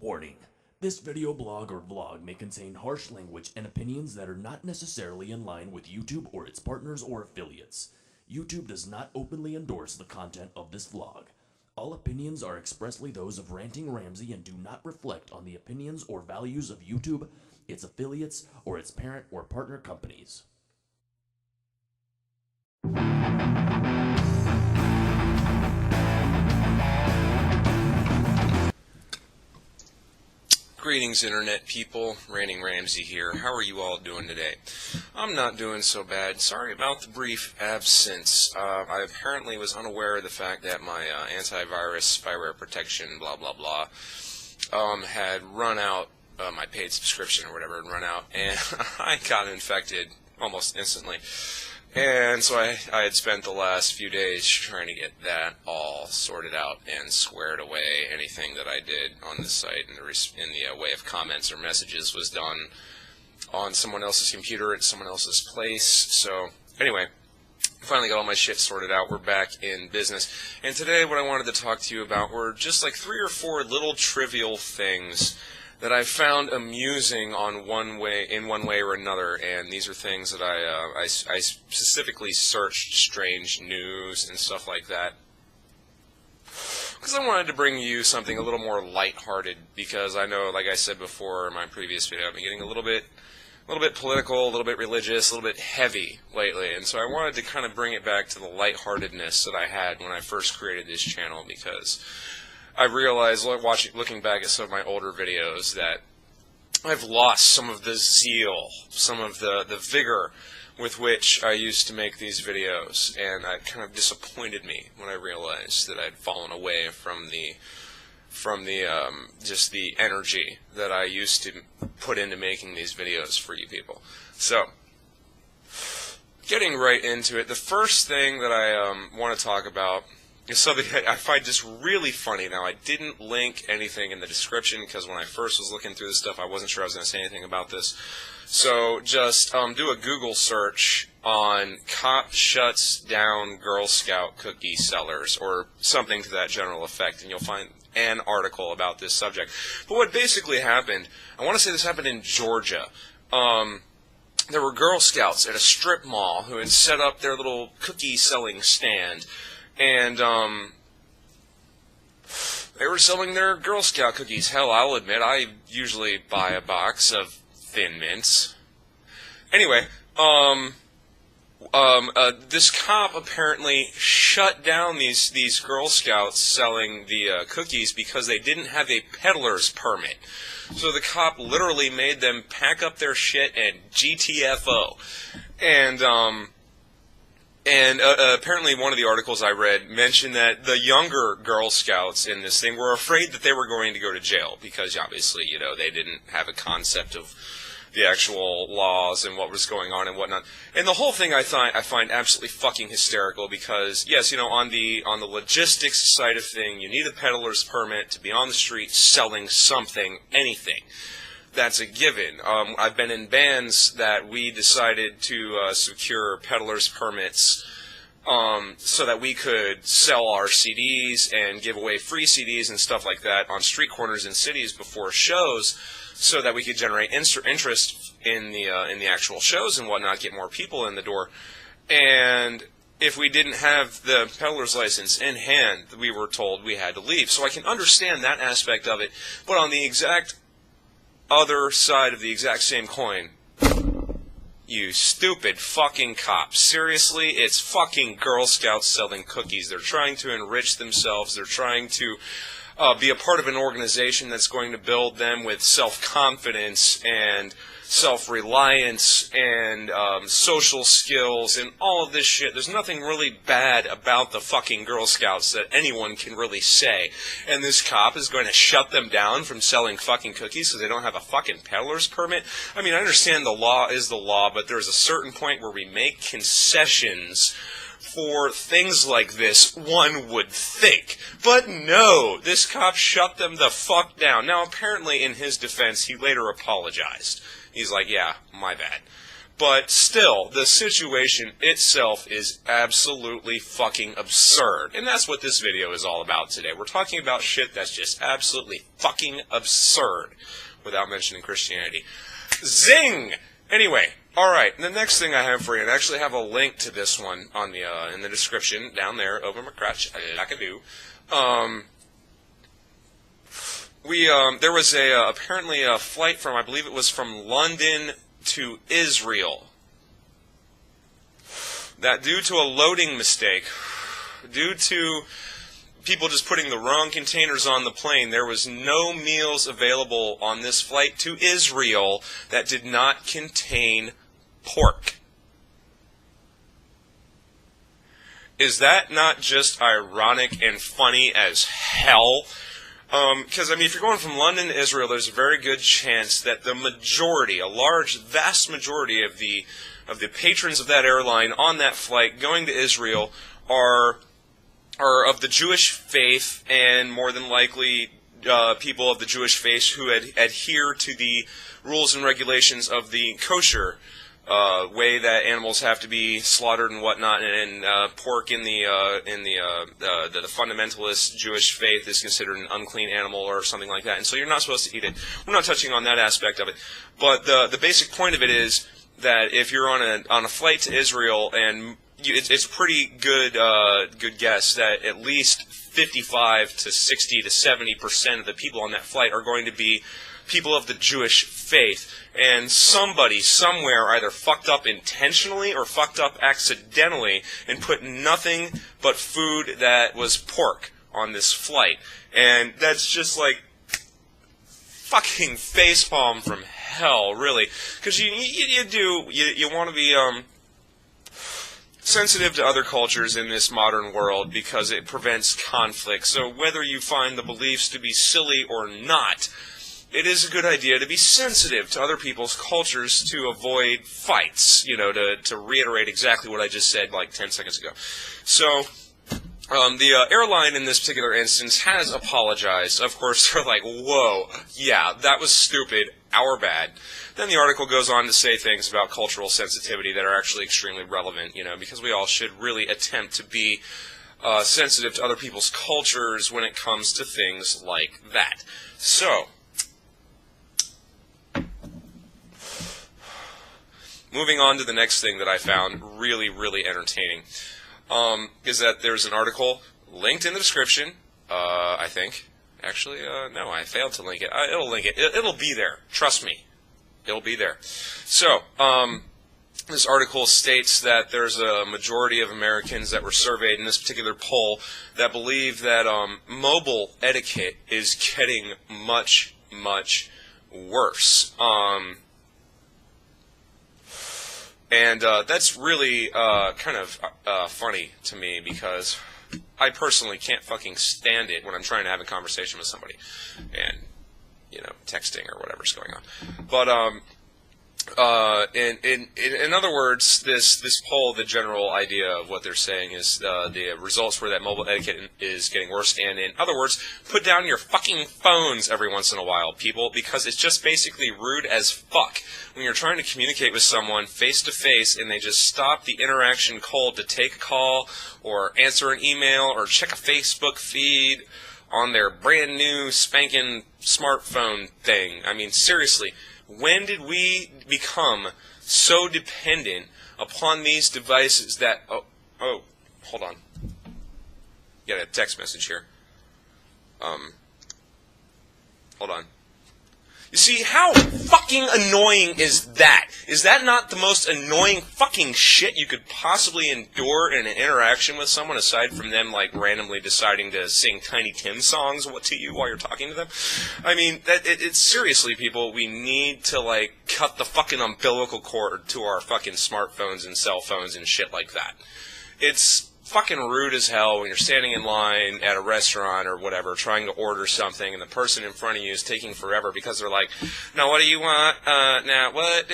Warning. This video blog or vlog may contain harsh language and opinions that are not necessarily in line with YouTube or its partners or affiliates. YouTube does not openly endorse the content of this vlog. All opinions are expressly those of Ranting Ramsay and do not reflect on the opinions or values of YouTube, its affiliates, or its parent or partner companies. Greetings, Internet people. RantingRamsay here. How are you all doing today? I'm not doing so bad. Sorry about the brief absence. I apparently was unaware of the fact that my antivirus, spyware protection, blah, blah, blah, had run out, my paid subscription or whatever had run out, and I got infected almost instantly. And so I had spent the last few days trying to get that all sorted out and squared away. Anything that I did on the site in the way of comments or messages was done on someone else's computer at someone else's place. So anyway, finally got all my shit sorted out. We're back in business. And today what I wanted to talk to you about were just like 3 or 4 little trivial things that I found amusing in one way or another, and these are things that I specifically searched strange news and stuff like that, because I wanted to bring you something a little more lighthearted, because I know, like I said before in my previous video, I've been getting a little bit political, a little bit religious, a little bit heavy lately, and so I wanted to kind of bring it back to the lightheartedness that I had when I first created this channel, because I realized, looking back at some of my older videos, that I've lost some of the zeal, some of the vigor with which I used to make these videos, and it kind of disappointed me when I realized that I'd fallen away from just the energy that I used to put into making these videos for you people. So, getting right into it, the first thing that I want to talk about is something I find just really funny. Now, I didn't link anything in the description because when I first was looking through this stuff, I wasn't sure I was going to say anything about this. So just do a Google search on "cop shuts down Girl Scout cookie sellers" or something to that general effect, and you'll find an article about this subject. But what basically happened, I want to say this happened in Georgia. There were Girl Scouts at a strip mall who had set up their little cookie selling stand, and they were selling their Girl Scout cookies. Hell, I'll admit, I usually buy a box of Thin Mints. Anyway, this cop apparently shut down these Girl Scouts selling the cookies because they didn't have a peddler's permit. So the cop literally made them pack up their shit and GTFO. And apparently one of the articles I read mentioned that the younger Girl Scouts in this thing were afraid that they were going to go to jail because obviously, you know, they didn't have a concept of the actual laws and what was going on and whatnot. And the whole thing I find absolutely fucking hysterical because, yes, you know, on the logistics side of thing, you need a peddler's permit to be on the street selling something, anything. That's a given. I've been in bands that we decided to secure peddler's permits so that we could sell our CDs and give away free CDs and stuff like that on street corners in cities before shows, so that we could generate interest in the actual shows and whatnot, get more people in the door. And if we didn't have the peddler's license in hand, we were told we had to leave. So I can understand that aspect of it, but on the exact other side of the exact same coin, you stupid fucking cops. Seriously, it's fucking Girl Scouts selling cookies. They're trying to enrich themselves. They're trying to be a part of an organization that's going to build them with self-confidence and self-reliance and social skills and all of this shit. There's nothing really bad about the fucking Girl Scouts that anyone can really say. And this cop is going to shut them down from selling fucking cookies so they don't have a fucking peddler's permit? I mean, I understand the law is the law, but there's a certain point where we make concessions for things like this, one would think. But no, this cop shut them the fuck down. Now, apparently, in his defense, he later apologized. He's like, yeah, my bad. But still, the situation itself is absolutely fucking absurd. And that's what this video is all about today. We're talking about shit that's just absolutely fucking absurd, without mentioning Christianity. Zing! Anyway, alright, the next thing I have for you, and I actually have a link to this one on the in the description, down there, over my crotch, like I do. There was apparently a flight from, I believe it was from London to Israel, that due to a loading mistake, due to people just putting the wrong containers on the plane, there was no meals available on this flight to Israel that did not contain pork. Is that not just ironic and funny as hell? Because, I mean, if you're going from London to Israel, there's a very good chance that the majority, a large, vast majority of the patrons of that airline on that flight going to Israel are of the Jewish faith, and more than likely people of the Jewish faith who adhere to the rules and regulations of the kosher way that animals have to be slaughtered and whatnot, and pork in the fundamentalist Jewish faith is considered an unclean animal or something like that, and so you're not supposed to eat it. We're not touching on that aspect of it, but the basic point of it is that if you're on a flight to Israel, and it's a pretty good guess that at least 55 to 60 to 70% of the people on that flight are going to be people of the Jewish faith, and somebody somewhere either fucked up intentionally or fucked up accidentally and put nothing but food that was pork on this flight. And that's just like fucking facepalm from hell, really, because you want to be sensitive to other cultures in this modern world because it prevents conflict. So whether you find the beliefs to be silly or not, it is a good idea to be sensitive to other people's cultures to avoid fights, to reiterate exactly what I just said like 10 seconds ago. So the airline in this particular instance has apologized. Of course, they're like, whoa, yeah, that was stupid, our bad. Then the article goes on to say things about cultural sensitivity that are actually extremely relevant, because we all should really attempt to be sensitive to other people's cultures when it comes to things like that. So, moving on to the next thing that I found really, really entertaining, is that there's an article linked in the description, I think. Actually, no, I failed to link it. It'll link it. It'll be there. Trust me. It'll be there. So, this article states that there's a majority of Americans that were surveyed in this particular poll that believe that mobile etiquette is getting much, much worse. And that's really kind of funny to me because I personally can't fucking stand it when I'm trying to have a conversation with somebody and, texting or whatever's going on. But in other words, this poll, the general idea of what they're saying is the results were that mobile etiquette is getting worse. And in other words, put down your fucking phones every once in a while, people, because it's just basically rude as fuck when you're trying to communicate with someone face to face and they just stop the interaction cold to take a call or answer an email or check a Facebook feed on their brand new spanking smartphone thing. I mean, seriously. When did we become so dependent upon these devices that... Oh, hold on. Got a text message here. Hold on. You see, how fucking annoying is that? Is that not the most annoying fucking shit you could possibly endure in an interaction with someone, aside from them, randomly deciding to sing Tiny Tim songs to you while you're talking to them? I mean, it's seriously, people, we need to, cut the fucking umbilical cord to our fucking smartphones and cell phones and shit like that. It's fucking rude as hell when you're standing in line at a restaurant or whatever trying to order something and the person in front of you is taking forever because they're like, now what do you want? Now what?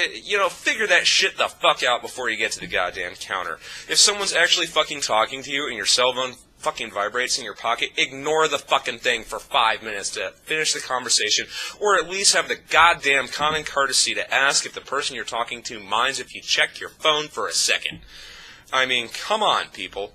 Figure that shit the fuck out before you get to the goddamn counter. If someone's actually fucking talking to you and your cell fucking vibrates in your pocket, ignore the fucking thing for 5 minutes to finish the conversation, or at least have the goddamn common courtesy to ask if the person you're talking to minds if you check your phone for a second. I mean, come on, people.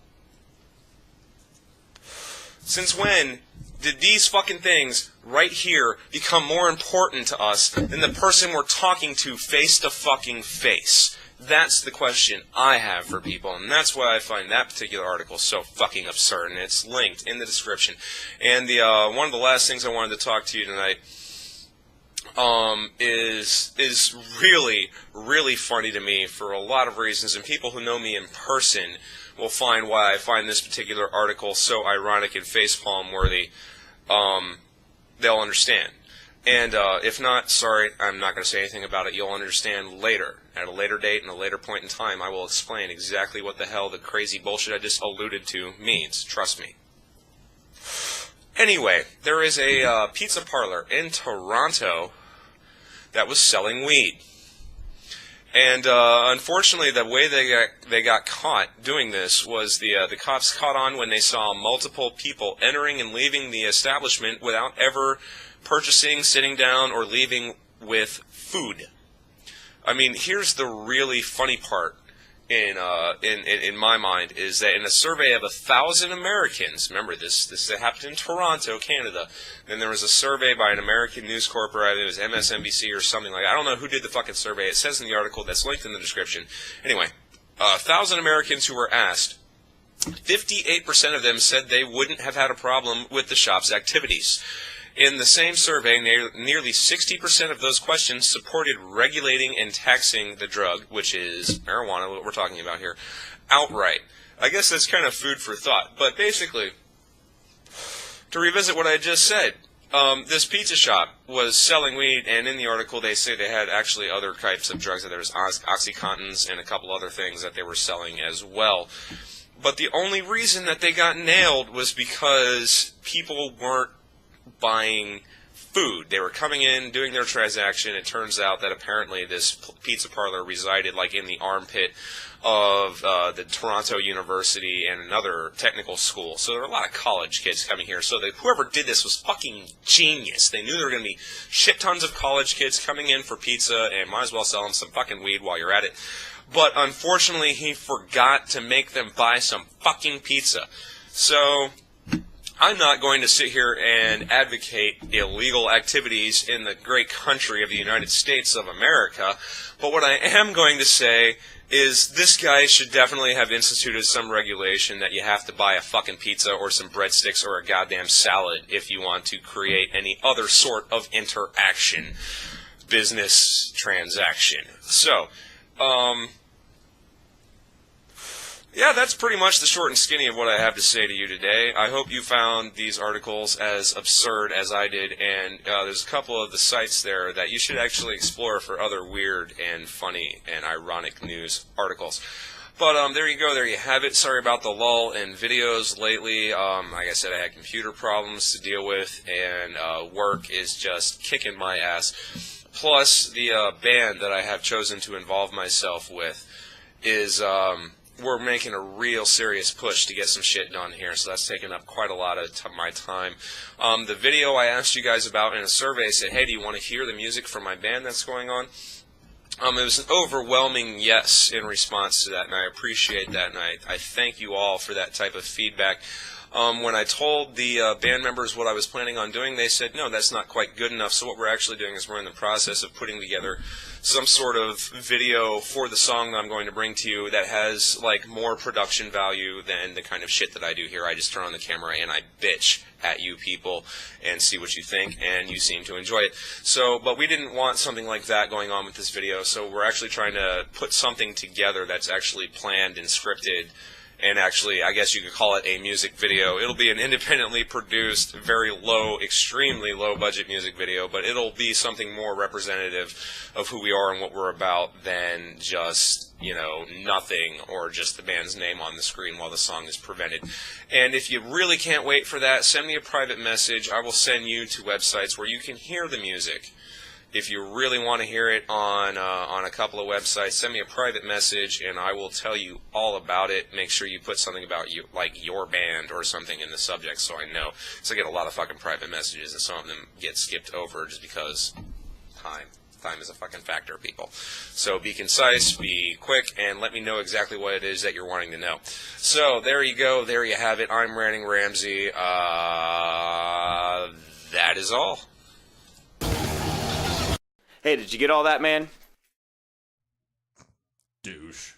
Since when did these fucking things right here become more important to us than the person we're talking to face to fucking face? That's the question I have for people, and that's why I find that particular article so fucking absurd, and it's linked in the description. And the one of the last things I wanted to talk to you tonight is really, really funny to me for a lot of reasons, and people who know me in person will find why I find this particular article so ironic and facepalm worthy. They'll understand. And if not, sorry, I'm not going to say anything about it. You'll understand later. At a later date and a later point in time, I will explain exactly what the hell the crazy bullshit I just alluded to means. Trust me. Anyway, there is a pizza parlor in Toronto that was selling weed. And unfortunately, the way they got caught doing this was the cops caught on when they saw multiple people entering and leaving the establishment without ever purchasing, sitting down, or leaving with food. I mean, here's the really funny part in my mind is that in a survey of 1,000 Americans, remember this happened in Toronto, Canada. Then there was a survey by an American News Corp, or either it was MSNBC or something like that. I don't know who did the fucking survey. It says in the article that's linked in the description. Anyway, 1,000 Americans who were asked, 58% of them said they wouldn't have had a problem with the shop's activities. In the same survey, nearly 60% of those questions supported regulating and taxing the drug, which is marijuana, what we're talking about here, outright. I guess that's kind of food for thought. But basically, to revisit what I just said, this pizza shop was selling weed, and in the article they say they had actually other types of drugs. There was Oxycontins and a couple other things that they were selling as well. But the only reason that they got nailed was because people weren't buying food. They were coming in, doing their transaction. It turns out that apparently this pizza parlor resided like in the armpit of the Toronto University and another technical school. So there were a lot of college kids coming here. So whoever did this was fucking genius. They knew there were going to be shit tons of college kids coming in for pizza and might as well sell them some fucking weed while you're at it. But unfortunately, he forgot to make them buy some fucking pizza. So I'm not going to sit here and advocate illegal activities in the great country of the United States of America, but what I am going to say is this guy should definitely have instituted some regulation that you have to buy a fucking pizza or some breadsticks or a goddamn salad if you want to create any other sort of interaction, business transaction. So, yeah, that's pretty much the short and skinny of what I have to say to you today. I hope you found these articles as absurd as I did, and there's a couple of the sites there that you should actually explore for other weird and funny and ironic news articles. But there you go, there you have it. Sorry about the lull in videos lately. Like I said, I had computer problems to deal with, and work is just kicking my ass. Plus, the band that I have chosen to involve myself with is we're making a real serious push to get some shit done here, so that's taking up quite a lot of my time. The video I asked you guys about in a survey said, hey, do you want to hear the music from my band that's going on? It was an overwhelming yes in response to that, and I appreciate that, and I thank you all for that type of feedback. When I told the band members what I was planning on doing, they said, no, that's not quite good enough. So what we're actually doing is we're in the process of putting together some sort of video for the song that I'm going to bring to you that has like more production value than the kind of shit that I do here. I just turn on the camera and I bitch at you people and see what you think, and you seem to enjoy it. So, but we didn't want something like that going on with this video, so we're actually trying to put something together that's actually planned and scripted. And actually, I guess you could call it a music video. It'll be an independently produced, very low, extremely low-budget music video, but it'll be something more representative of who we are and what we're about than just, you know, nothing or just the band's name on the screen while the song is presented. And if you really can't wait for that, send me a private message. I will send you to websites where you can hear the music. If you really want to hear it on a couple of websites, send me a private message, and I will tell you all about it. Make sure you put something about you, like your band or something in the subject, so I know. So I get a lot of fucking private messages, and some of them get skipped over just because time. Time is a fucking factor, people. So be concise, be quick, and let me know exactly what it is that you're wanting to know. So there you go. There you have it. I'm Ranting Ramsay. That is all. Hey, did you get all that, man? Douche.